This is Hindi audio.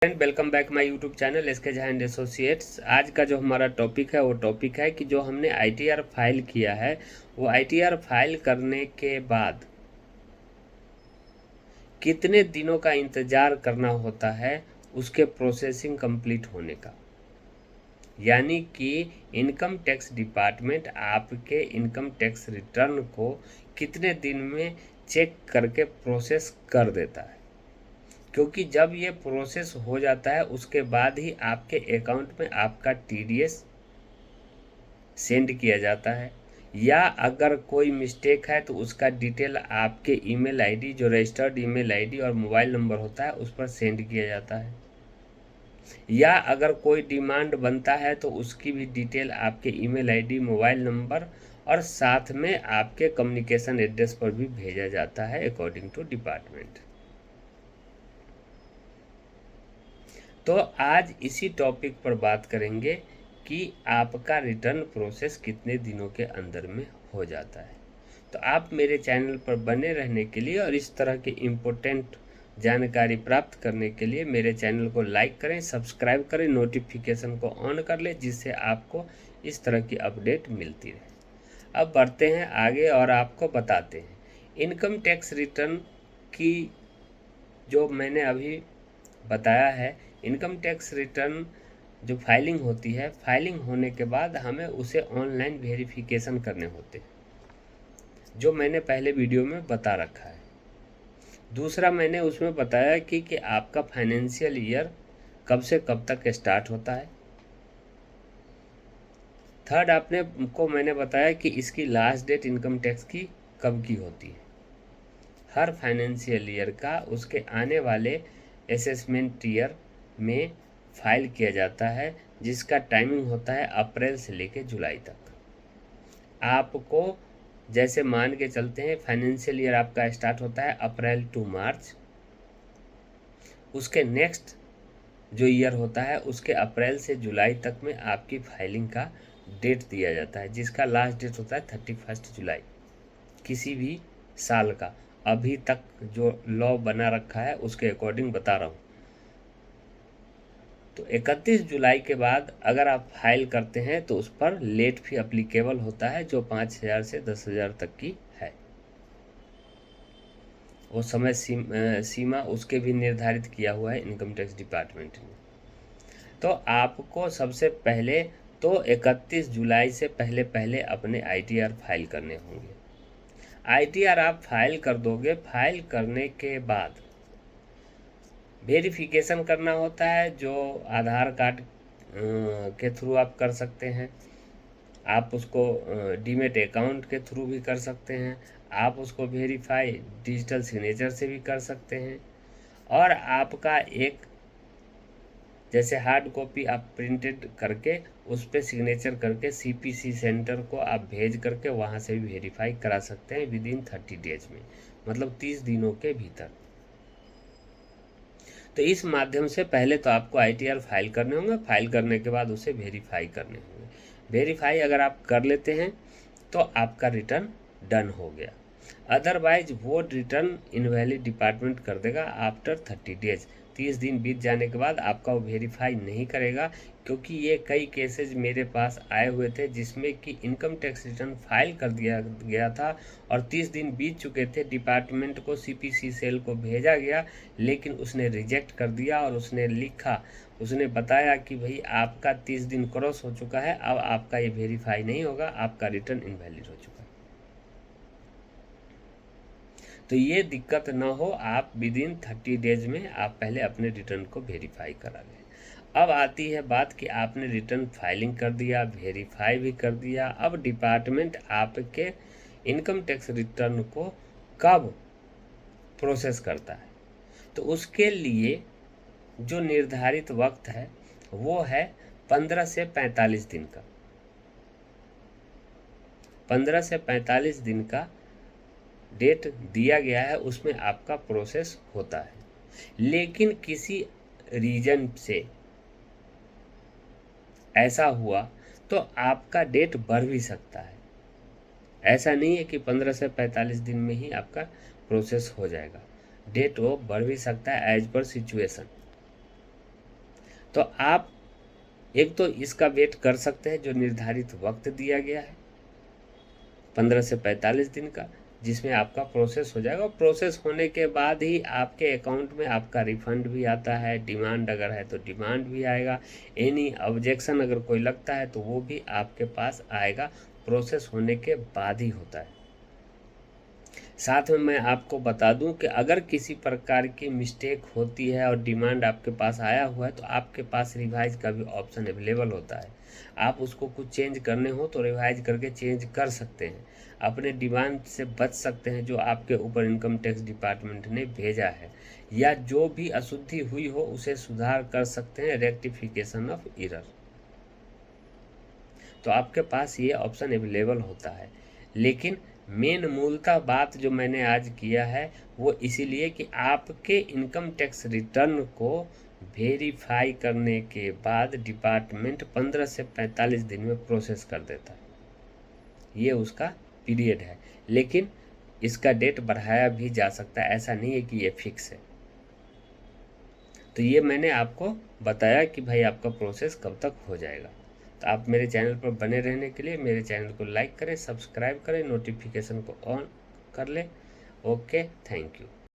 Friend, welcome back my YouTube channel SK Jha and associates. आज का जो हमारा टॉपिक है वो टॉपिक है कि जो हमने आईटीआर फाइल किया है वो आईटीआर फाइल करने के बाद कितने दिनों का इंतज़ार करना होता है उसके प्रोसेसिंग कंप्लीट होने का। यानी कि इनकम टैक्स डिपार्टमेंट आपके इनकम टैक्स रिटर्न को कितने दिन में चेक करके प्रोसेस कर देता है, क्योंकि जब ये प्रोसेस हो जाता है उसके बाद ही आपके अकाउंट में आपका टीडीएस सेंड किया जाता है, या अगर कोई मिस्टेक है तो उसका डिटेल आपके ईमेल आईडी, जो रजिस्टर्ड ईमेल आईडी और मोबाइल नंबर होता है, उस पर सेंड किया जाता है। या अगर कोई डिमांड बनता है तो उसकी भी डिटेल आपके ईमेल आईडी, मोबाइल नंबर और साथ में आपके कम्युनिकेशन एड्रेस पर भी भेजा जाता है अकॉर्डिंग टू डिपार्टमेंट। तो आज इसी टॉपिक पर बात करेंगे कि आपका रिटर्न प्रोसेस कितने दिनों के अंदर में हो जाता है। तो आप मेरे चैनल पर बने रहने के लिए और इस तरह की इम्पोर्टेंट जानकारी प्राप्त करने के लिए मेरे चैनल को लाइक करें, सब्सक्राइब करें, नोटिफिकेशन को ऑन कर लें, जिससे आपको इस तरह की अपडेट मिलती रहे। अब बढ़ते हैं आगे और आपको बताते हैं इनकम टैक्स रिटर्न की जो मैंने अभी बताया है। इनकम टैक्स रिटर्न जो फाइलिंग होती है, फाइलिंग होने के बाद हमें उसे ऑनलाइन वेरिफिकेशन करने होते हैं, जो मैंने पहले वीडियो में बता रखा है। दूसरा मैंने उसमें बताया कि आपका फाइनेंशियल ईयर कब से कब तक स्टार्ट होता है। थर्ड आपने को मैंने बताया कि इसकी लास्ट डेट इनकम टैक्स की कब की होती है। हर फाइनेंशियल ईयर का उसके आने वाले असेसमेंट ईयर में फाइल किया जाता है, जिसका टाइमिंग होता है अप्रैल से लेकर जुलाई तक। आपको जैसे मान के चलते हैं फाइनेंशियल ईयर आपका स्टार्ट होता है अप्रैल टू मार्च, उसके नेक्स्ट जो ईयर होता है उसके अप्रैल से जुलाई तक में आपकी फाइलिंग का डेट दिया जाता है, जिसका लास्ट डेट होता है 31 जुलाई किसी भी साल का। अभी तक जो लॉ बना रखा है उसके अकॉर्डिंग बता रहा हूँ। तो 31 जुलाई के बाद अगर आप फाइल करते हैं तो उस पर लेट फी अप्लीकेबल होता है, जो 5,000 से 10,000 तक की है। वो समय सीमा उसके भी निर्धारित किया हुआ है इनकम टैक्स डिपार्टमेंट ने। तो आपको सबसे पहले तो 31 जुलाई से पहले पहले अपने आईटीआर फाइल करने होंगे। आईटीआर आप फाइल कर दोगे, फाइल करने के बाद वेरिफिकेशन करना होता है, जो आधार कार्ड के थ्रू आप कर सकते हैं। आप उसको डीमेट अकाउंट के थ्रू भी कर सकते हैं। आप उसको वेरीफाई डिजिटल सिग्नेचर से भी कर सकते हैं। और आपका एक जैसे हार्ड कॉपी आप प्रिंटेड करके उस पर सिग्नेचर करके सीपीसी सेंटर को आप भेज करके वहाँ से भी वेरीफाई करा सकते हैं विदिन 30 डेज में, मतलब 30 दिनों के भीतर। तो इस माध्यम से पहले तो आपको आईटीआर फाइल करने होंगे, फाइल करने के बाद उसे वेरीफाई करने होंगे। वेरीफाई अगर आप कर लेते हैं तो आपका रिटर्न डन हो गया। अदरवाइज वो रिटर्न इनवैलिड डिपार्टमेंट कर देगा आफ्टर 30 डेज। 30 दिन बीत जाने के बाद आपका वो वेरीफाई नहीं करेगा, क्योंकि ये कई केसेज मेरे पास आए हुए थे जिसमें कि इनकम टैक्स रिटर्न फाइल कर दिया गया था और 30 दिन बीत चुके थे, डिपार्टमेंट को सीपीसी सेल को भेजा गया, लेकिन उसने रिजेक्ट कर दिया और उसने लिखा, उसने बताया कि भाई आपका 30 दिन क्रॉस हो चुका है, अब आपका ये वेरीफाई नहीं होगा, आपका रिटर्न इनवैलिड हो चुका है। तो ये दिक्कत ना हो, आप विदिन 30 डेज में आप पहले अपने रिटर्न को वेरीफाई करा लें। अब आती है बात कि आपने रिटर्न फाइलिंग कर दिया, वेरीफाई भी कर दिया, अब डिपार्टमेंट आपके इनकम टैक्स रिटर्न को कब प्रोसेस करता है। तो उसके लिए जो निर्धारित वक्त है वो है 15 से 45 दिन का। 15 से 45 दिन का डेट दिया गया है, उसमें आपका प्रोसेस होता है। लेकिन किसी रीजन से ऐसा हुआ तो आपका डेट बढ़ भी सकता है। ऐसा नहीं है कि 15 से 45 दिन में ही आपका प्रोसेस हो जाएगा, डेट वो बढ़ भी सकता है एज पर सिचुएशन। तो आप एक तो इसका वेट कर सकते हैं जो निर्धारित वक्त दिया गया है 15 से 45 दिन का, जिसमें आपका प्रोसेस हो जाएगा। और प्रोसेस होने के बाद ही आपके अकाउंट में आपका रिफंड भी आता है। डिमांड अगर है तो डिमांड भी आएगा। एनी ऑब्जेक्शन अगर कोई लगता है तो वो भी आपके पास आएगा। प्रोसेस होने के बाद ही होता है। साथ में मैं आपको बता दूं कि अगर किसी प्रकार की मिस्टेक होती है और डिमांड आपके पास आया हुआ है तो आपके पास रिवाइज का भी ऑप्शन अवेलेबल होता है। आप उसको कुछ चेंज करने हो तो रिवाइज करके चेंज कर सकते हैं, अपने डिमांड से बच सकते हैं जो आपके ऊपर इनकम टैक्स डिपार्टमेंट ने भेजा है, या जो भी अशुद्धि हुई हो उसे सुधार कर सकते हैं, रेक्टिफिकेशन ऑफ एरर। तो आपके पास ये ऑप्शन अवेलेबल होता है। लेकिन मेन मूलतः बात जो मैंने आज किया है वो इसीलिए कि आपके इनकम टैक्स रिटर्न को वेरीफाई करने के बाद डिपार्टमेंट 15 से 45 दिन में प्रोसेस कर देता है। ये उसका पीरियड है, लेकिन इसका डेट बढ़ाया भी जा सकता है, ऐसा नहीं है कि ये फिक्स है। तो ये मैंने आपको बताया कि भाई आपका प्रोसेस कब तक हो जाएगा। तो आप मेरे चैनल पर बने रहने के लिए मेरे चैनल को लाइक करें, सब्सक्राइब करें, नोटिफिकेशन को ऑन कर लें। Okay, thank you.